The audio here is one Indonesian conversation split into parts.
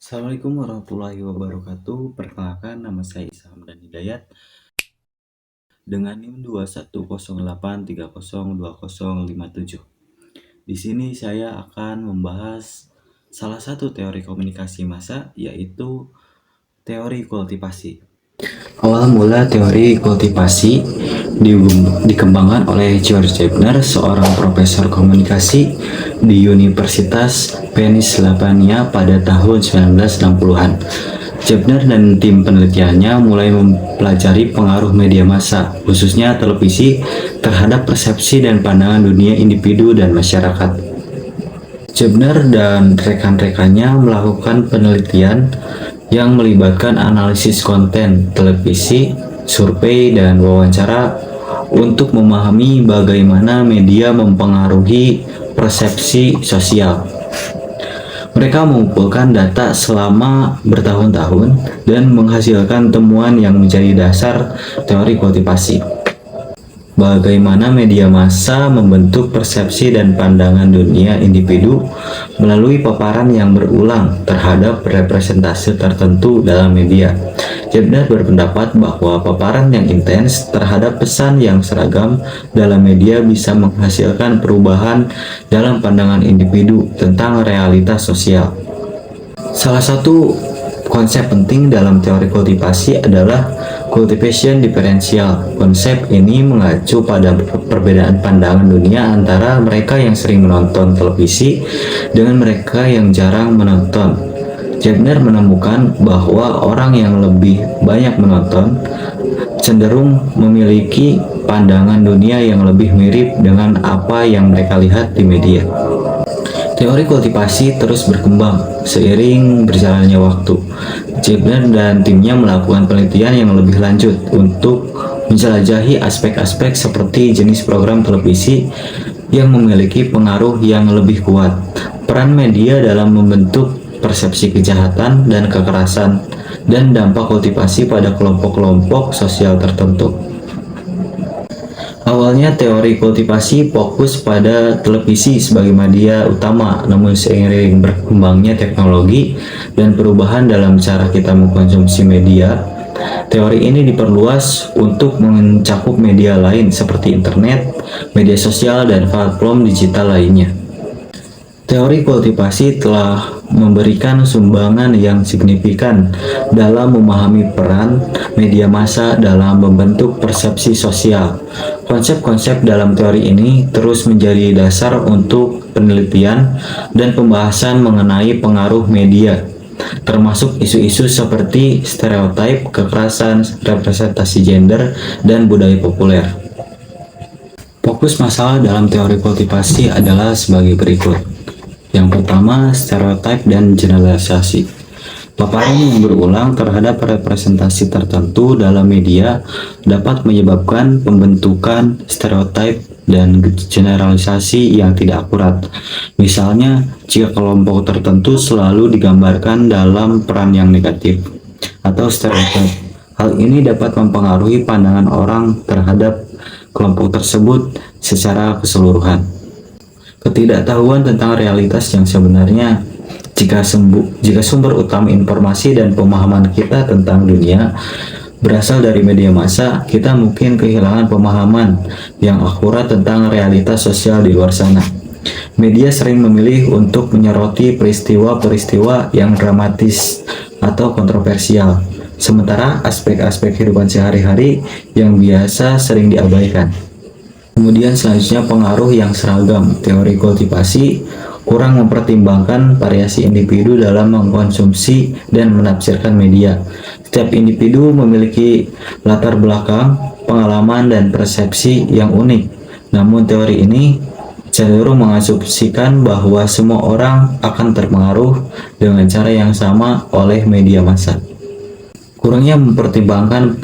Assalamualaikum warahmatullahi wabarakatuh. Perkenalkan, nama saya Isa Hamdan Hidayat dengan NIM 21083020057. Di sini saya akan membahas salah satu teori komunikasi massa, yaitu teori kultivasi. Awal mula teori kultivasi dikembangkan oleh George Jebner, seorang profesor komunikasi di Universitas Pennsylvania pada tahun 1960-an. Jebner dan tim penelitiannya mulai mempelajari pengaruh media massa, khususnya televisi, terhadap persepsi dan pandangan dunia individu dan masyarakat. Jebner dan rekan-rekannya melakukan penelitian yang melibatkan analisis konten televisi, survei, dan wawancara untuk memahami bagaimana media mempengaruhi persepsi sosial. Mereka mengumpulkan data selama bertahun-tahun dan menghasilkan temuan yang menjadi dasar teori kultivasi. Bagaimana media massa membentuk persepsi dan pandangan dunia individu melalui paparan yang berulang terhadap representasi tertentu dalam media. Jebner berpendapat bahwa paparan yang intens terhadap pesan yang seragam dalam media bisa menghasilkan perubahan dalam pandangan individu tentang realitas sosial. Salah satu konsep penting dalam teori kultivasi adalah cultivation differential. Konsep ini mengacu pada perbedaan pandangan dunia antara mereka yang sering menonton televisi dengan mereka yang jarang menonton. Jebner menemukan bahwa orang yang lebih banyak menonton cenderung memiliki pandangan dunia yang lebih mirip dengan apa yang mereka lihat di media. Teori kultivasi terus berkembang seiring berjalannya waktu. Jebner dan timnya melakukan penelitian yang lebih lanjut untuk menjelajahi aspek-aspek seperti jenis program televisi yang memiliki pengaruh yang lebih kuat, peran media dalam membentuk persepsi kejahatan dan kekerasan, dan dampak kultivasi pada kelompok-kelompok sosial tertentu. Awalnya teori kultivasi fokus pada televisi sebagai media utama, namun seiring berkembangnya teknologi dan perubahan dalam cara kita mengkonsumsi media, teori ini diperluas untuk mencakup media lain seperti internet, media sosial, dan platform digital lainnya. Teori kultivasi telah memberikan sumbangan yang signifikan dalam memahami peran media massa dalam membentuk persepsi sosial. Konsep-konsep dalam teori ini terus menjadi dasar untuk penelitian dan pembahasan mengenai pengaruh media, termasuk isu-isu seperti stereotip, kekerasan, representasi gender, dan budaya populer. Fokus masalah dalam teori kultivasi adalah sebagai berikut. Yang pertama, stereotip dan generalisasi. Paparan yang berulang terhadap representasi tertentu dalam media dapat menyebabkan pembentukan stereotip dan generalisasi yang tidak akurat. Misalnya, jika kelompok tertentu selalu digambarkan dalam peran yang negatif atau stereotip, hal ini dapat mempengaruhi pandangan orang terhadap kelompok tersebut secara keseluruhan. Ketidaktahuan tentang realitas yang sebenarnya. Jika sumber utama informasi dan pemahaman kita tentang dunia berasal dari media massa, kita mungkin kehilangan pemahaman yang akurat tentang realitas sosial di luar sana. Media sering memilih untuk menyoroti peristiwa-peristiwa yang dramatis atau kontroversial, sementara aspek-aspek kehidupan sehari-hari yang biasa sering diabaikan. Kemudian selanjutnya, pengaruh yang seragam. Teori kultivasi kurang mempertimbangkan variasi individu dalam mengkonsumsi dan menafsirkan media. Setiap individu memiliki latar belakang, pengalaman, dan persepsi yang unik. Namun teori ini cenderung mengasumsikan bahwa semua orang akan terpengaruh dengan cara yang sama oleh media massa. Kurangnya mempertimbangkan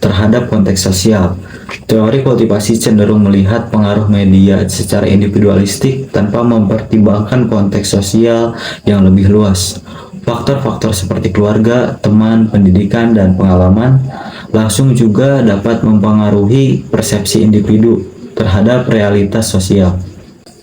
terhadap konteks sosial. Teori kultivasi cenderung melihat pengaruh media secara individualistik tanpa mempertimbangkan konteks sosial yang lebih luas. Faktor-faktor seperti keluarga, teman, pendidikan, dan pengalaman langsung juga dapat mempengaruhi persepsi individu terhadap realitas sosial.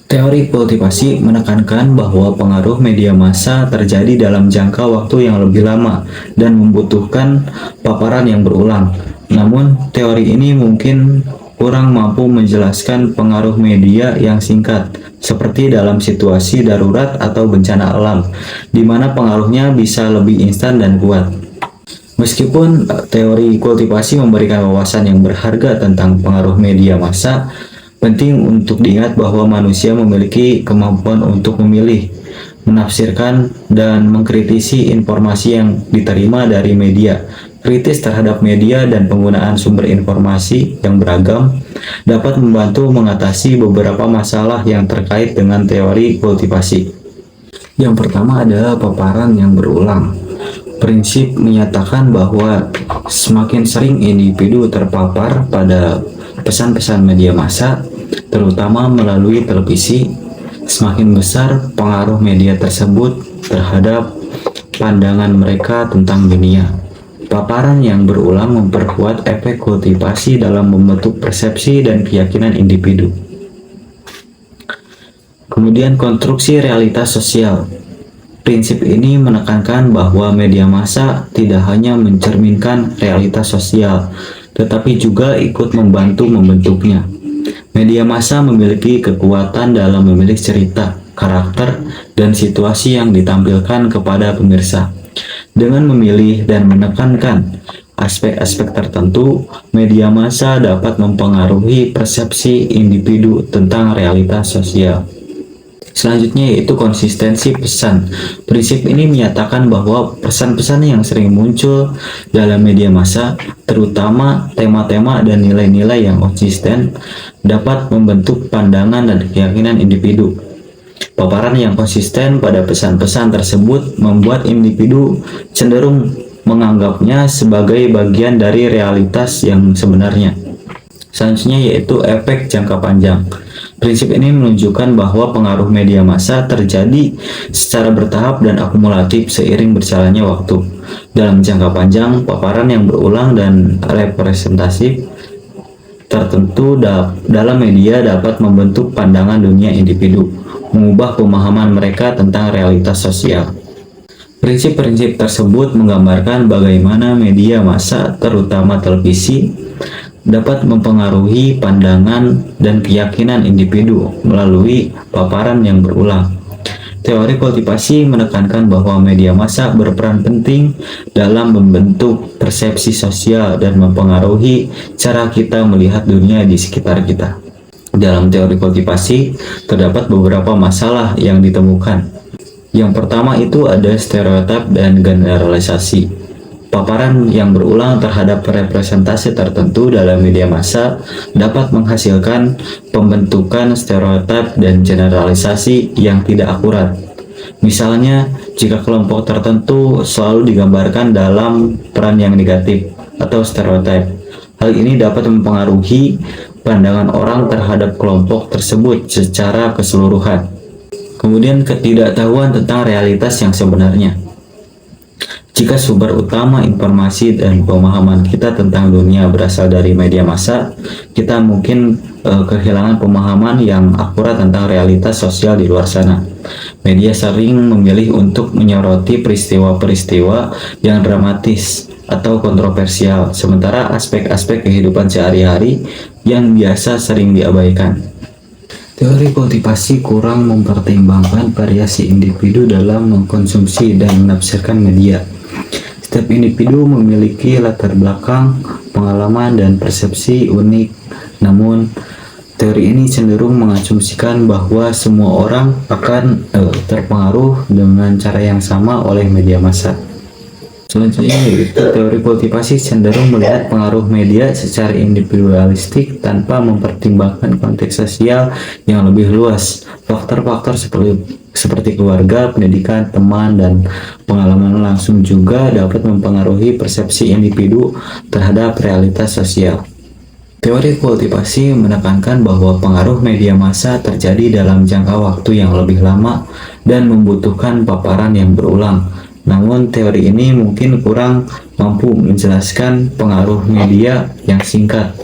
Teori kultivasi menekankan bahwa pengaruh media massa terjadi dalam jangka waktu yang lebih lama dan membutuhkan paparan yang berulang. Namun, teori ini mungkin kurang mampu menjelaskan pengaruh media yang singkat, seperti dalam situasi darurat atau bencana alam, di mana pengaruhnya bisa lebih instan dan kuat. Meskipun teori kultivasi memberikan wawasan yang berharga tentang pengaruh media massa, penting untuk diingat bahwa manusia memiliki kemampuan untuk memilih, menafsirkan, dan mengkritisi informasi yang diterima dari media. Kritis terhadap media dan penggunaan sumber informasi yang beragam dapat membantu mengatasi beberapa masalah yang terkait dengan teori kultivasi. Yang pertama adalah paparan yang berulang. Prinsip menyatakan bahwa semakin sering individu terpapar pada pesan-pesan media massa, terutama melalui televisi, semakin besar pengaruh media tersebut terhadap pandangan mereka tentang dunia. Paparan yang berulang memperkuat efek kultivasi dalam membentuk persepsi dan keyakinan individu. Kemudian konstruksi realitas sosial. Prinsip ini menekankan bahwa media massa tidak hanya mencerminkan realitas sosial, tetapi juga ikut membantu membentuknya. Media massa memiliki kekuatan dalam memilih cerita, karakter, dan situasi yang ditampilkan kepada pemirsa. Dengan memilih dan menekankan aspek-aspek tertentu, media massa dapat mempengaruhi persepsi individu tentang realitas sosial. Selanjutnya yaitu konsistensi pesan. Prinsip ini menyatakan bahwa pesan-pesan yang sering muncul dalam media massa, terutama tema-tema dan nilai-nilai yang konsisten, dapat membentuk pandangan dan keyakinan individu. Paparan yang konsisten pada pesan-pesan tersebut membuat individu cenderung menganggapnya sebagai bagian dari realitas yang sebenarnya. Selanjutnya yaitu efek jangka panjang. Prinsip ini menunjukkan bahwa pengaruh media massa terjadi secara bertahap dan akumulatif seiring berjalannya waktu. Dalam jangka panjang, paparan yang berulang dan representatif tertentu dalam media dapat membentuk pandangan dunia individu, mengubah pemahaman mereka tentang realitas sosial. Prinsip-prinsip tersebut menggambarkan bagaimana media massa, terutama televisi, dapat mempengaruhi pandangan dan keyakinan individu melalui paparan yang berulang. Teori kultivasi menekankan bahwa media massa berperan penting dalam membentuk persepsi sosial dan mempengaruhi cara kita melihat dunia di sekitar kita. Dalam teori kultivasi, terdapat beberapa masalah yang ditemukan. Yang pertama itu ada stereotip dan generalisasi. Paparan yang berulang terhadap representasi tertentu dalam media massa dapat menghasilkan pembentukan stereotip dan generalisasi yang tidak akurat. Misalnya, jika kelompok tertentu selalu digambarkan dalam peran yang negatif atau stereotip, hal ini dapat mempengaruhi pandangan orang terhadap kelompok tersebut secara keseluruhan. Kemudian, ketidaktahuan tentang realitas yang sebenarnya. Jika sumber utama informasi dan pemahaman kita tentang dunia berasal dari media massa, kita mungkin kehilangan pemahaman yang akurat tentang realitas sosial di luar sana. Media sering memilih untuk menyoroti peristiwa-peristiwa yang dramatis atau kontroversial, sementara aspek-aspek kehidupan sehari-hari yang biasa sering diabaikan. Teori kultivasi kurang mempertimbangkan variasi individu dalam mengkonsumsi dan menafsirkan media. Setiap individu memiliki latar belakang, pengalaman, dan persepsi unik. Namun, teori ini cenderung mengasumsikan bahwa semua orang akan terpengaruh dengan cara yang sama oleh media massa. Selanjutnya yaitu teori kultivasi cenderung melihat pengaruh media secara individualistik tanpa mempertimbangkan konteks sosial yang lebih luas. Faktor-faktor seperti keluarga, pendidikan, teman, dan pengalaman langsung juga dapat mempengaruhi persepsi individu terhadap realitas sosial. Teori kultivasi menekankan bahwa pengaruh media massa terjadi dalam jangka waktu yang lebih lama dan membutuhkan paparan yang berulang. Namun teori ini mungkin kurang mampu menjelaskan pengaruh media yang singkat,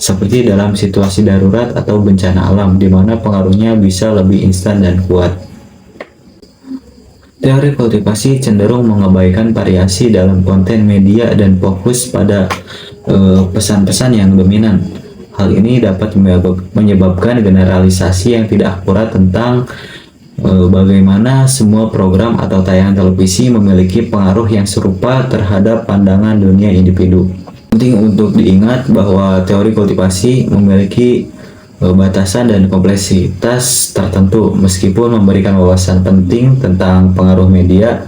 seperti dalam situasi darurat atau bencana alam, di mana pengaruhnya bisa lebih instan dan kuat. Teori kultivasi cenderung mengabaikan variasi dalam konten media dan fokus pada pesan-pesan yang dominan. Hal ini dapat menyebabkan generalisasi yang tidak akurat tentang bagaimana semua program atau tayangan televisi memiliki pengaruh yang serupa terhadap pandangan dunia individu. Penting untuk diingat bahwa teori kultivasi memiliki batasan dan kompleksitas tertentu. Meskipun memberikan wawasan penting tentang pengaruh media,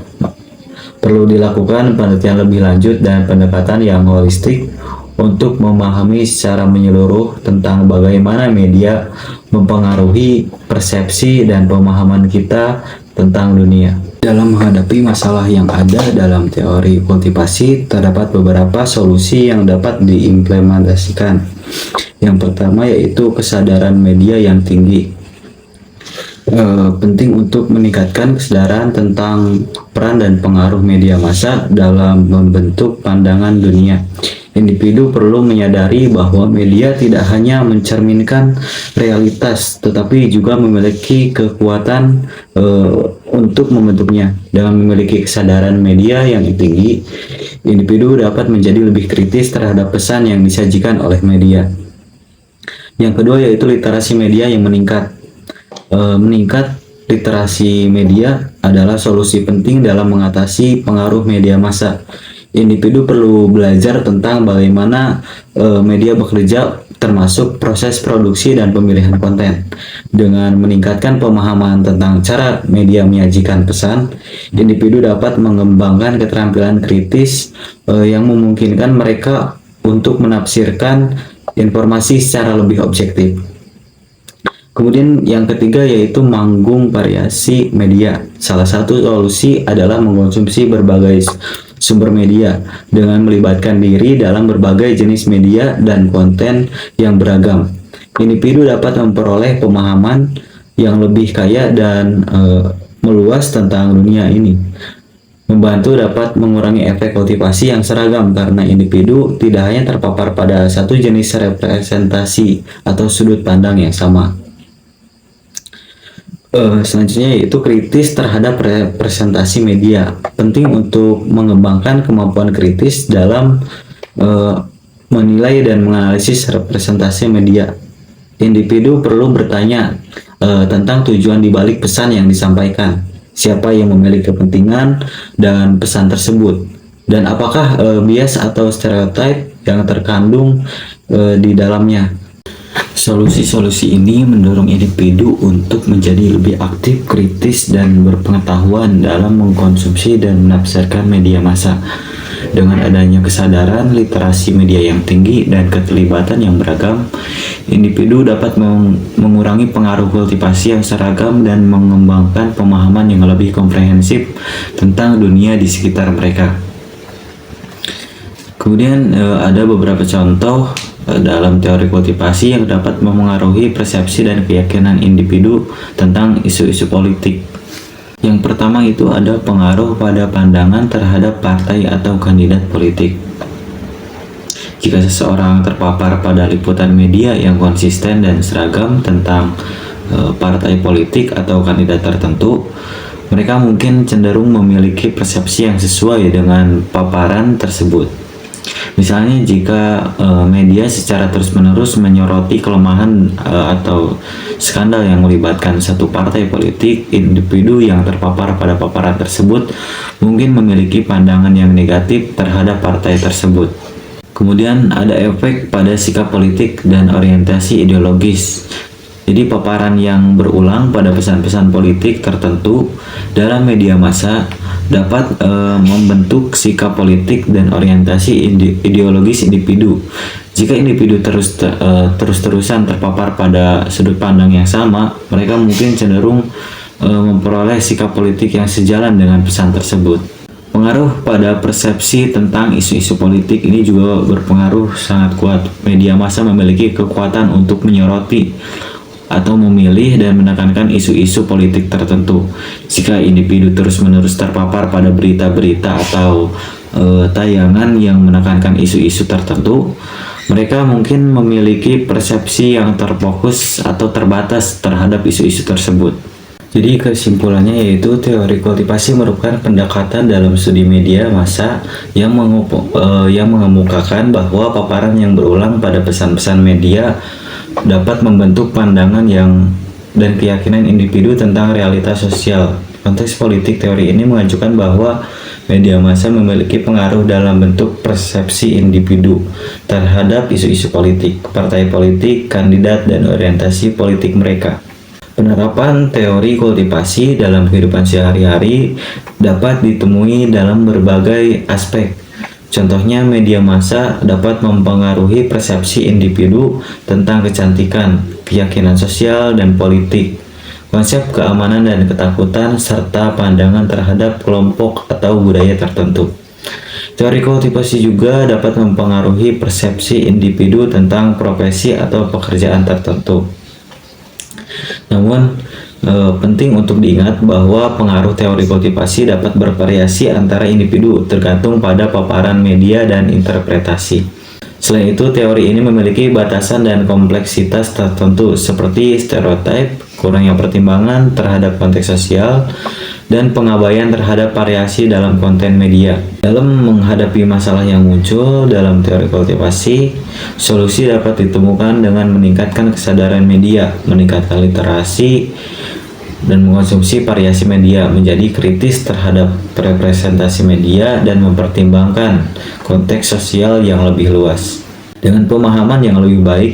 perlu dilakukan penelitian lebih lanjut dan pendekatan yang holistik untuk memahami secara menyeluruh tentang bagaimana media mempengaruhi persepsi dan pemahaman kita tentang dunia. Dalam menghadapi masalah yang ada dalam teori kultivasi, terdapat beberapa solusi yang dapat diimplementasikan. Yang pertama yaitu kesadaran media yang tinggi. Penting untuk meningkatkan kesadaran tentang peran dan pengaruh media massa dalam membentuk pandangan dunia. Individu perlu menyadari bahwa media tidak hanya mencerminkan realitas, tetapi juga memiliki kekuatan untuk membentuknya. Dengan memiliki kesadaran media yang tinggi, individu dapat menjadi lebih kritis terhadap pesan yang disajikan oleh media. Yang kedua yaitu literasi media yang meningkat. Meningkat literasi media adalah solusi penting dalam mengatasi pengaruh media massa. Individu perlu belajar tentang bagaimana media bekerja, termasuk proses produksi dan pemilihan konten. Dengan meningkatkan pemahaman tentang cara media menyajikan pesan, individu dapat mengembangkan keterampilan kritis yang memungkinkan mereka untuk menafsirkan informasi secara lebih objektif. Kemudian yang ketiga yaitu manggung variasi media. Salah satu solusi adalah mengkonsumsi berbagai sumber media dengan melibatkan diri dalam berbagai jenis media dan konten yang beragam. Individu dapat memperoleh pemahaman yang lebih kaya dan meluas tentang dunia ini. Membantu dapat mengurangi efek kultivasi yang seragam karena individu tidak hanya terpapar pada satu jenis representasi atau sudut pandang yang sama. Selanjutnya yaitu kritis terhadap representasi media. Penting untuk mengembangkan kemampuan kritis dalam menilai dan menganalisis representasi media. Individu perlu bertanya tentang tujuan dibalik pesan yang disampaikan, siapa yang memiliki kepentingan dan pesan tersebut, dan apakah bias atau stereotip yang terkandung di dalamnya. Solusi-solusi ini mendorong individu untuk menjadi lebih aktif, kritis, dan berpengetahuan dalam mengkonsumsi dan menafsirkan media massa. Dengan adanya kesadaran, literasi media yang tinggi, dan keterlibatan yang beragam, individu dapat mengurangi pengaruh kultivasi yang seragam dan mengembangkan pemahaman yang lebih komprehensif tentang dunia di sekitar mereka. Kemudian ada beberapa contoh dalam teori kultivasi yang dapat memengaruhi persepsi dan keyakinan individu tentang isu-isu politik. Yang pertama itu ada pengaruh pada pandangan terhadap partai atau kandidat politik. Jika seseorang terpapar pada liputan media yang konsisten dan seragam tentang partai politik atau kandidat tertentu, mereka mungkin cenderung memiliki persepsi yang sesuai dengan paparan tersebut. Misalnya jika media secara terus-menerus menyoroti kelemahan atau skandal yang melibatkan satu partai politik, individu yang terpapar pada paparan tersebut mungkin memiliki pandangan yang negatif terhadap partai tersebut. Kemudian ada efek pada sikap politik dan orientasi ideologis. Jadi paparan yang berulang pada pesan-pesan politik tertentu dalam media massa dapat membentuk sikap politik dan orientasi ideologis individu. Jika individu terus-terusan terpapar pada sudut pandang yang sama, mereka mungkin cenderung memperoleh sikap politik yang sejalan dengan pesan tersebut. Pengaruh pada persepsi tentang isu-isu politik ini juga berpengaruh sangat kuat. Media massa memiliki kekuatan untuk menyoroti atau memilih dan menekankan isu-isu politik tertentu. Jika individu terus-menerus terpapar pada berita-berita atau tayangan yang menekankan isu-isu tertentu, Mereka mungkin memiliki persepsi yang terfokus atau terbatas terhadap isu-isu tersebut. Jadi kesimpulannya yaitu teori kultivasi merupakan pendekatan dalam studi media massa yang mengemukakan bahwa paparan yang berulang pada pesan-pesan media dapat membentuk pandangan dan keyakinan individu tentang realitas sosial. Konteks politik, teori ini mengajukan bahwa media massa memiliki pengaruh dalam bentuk persepsi individu terhadap isu-isu politik, partai politik, kandidat, dan orientasi politik mereka. Penerapan teori kultivasi dalam kehidupan sehari-hari dapat ditemui dalam berbagai aspek. Contohnya, media massa dapat mempengaruhi persepsi individu tentang kecantikan, keyakinan sosial, dan politik, konsep keamanan dan ketakutan, serta pandangan terhadap kelompok atau budaya tertentu. Teori kultivasi juga dapat mempengaruhi persepsi individu tentang profesi atau pekerjaan tertentu. Namun, penting untuk diingat bahwa pengaruh teori kultivasi dapat bervariasi antara individu tergantung pada paparan media dan interpretasi. Selain itu, teori ini memiliki batasan dan kompleksitas tertentu seperti stereotip, kurangnya pertimbangan terhadap konteks sosial, dan pengabaian terhadap variasi dalam konten media. Dalam menghadapi masalah yang muncul dalam teori kultivasi, solusi dapat ditemukan dengan meningkatkan kesadaran media, meningkatkan literasi, dan mengonsumsi variasi media, menjadi kritis terhadap representasi media, dan mempertimbangkan konteks sosial yang lebih luas. Dengan pemahaman yang lebih baik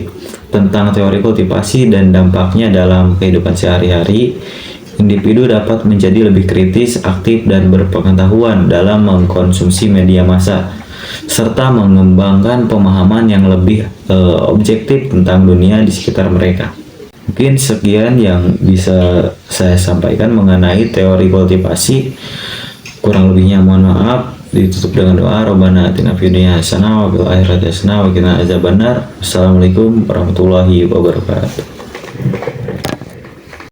tentang teori kultivasi dan dampaknya dalam kehidupan sehari-hari, individu dapat menjadi lebih kritis, aktif, dan berpengetahuan dalam mengkonsumsi media massa, serta mengembangkan pemahaman yang lebih objektif tentang dunia di sekitar mereka. Mungkin sekian yang bisa saya sampaikan mengenai teori kultivasi. Kurang lebihnya mohon maaf. Ditutup dengan doa, Rabbana atina fid dunya hasanah wa fil akhirati hasanah wa qina adzabannar. Assalamualaikum warahmatullahi wabarakatuh.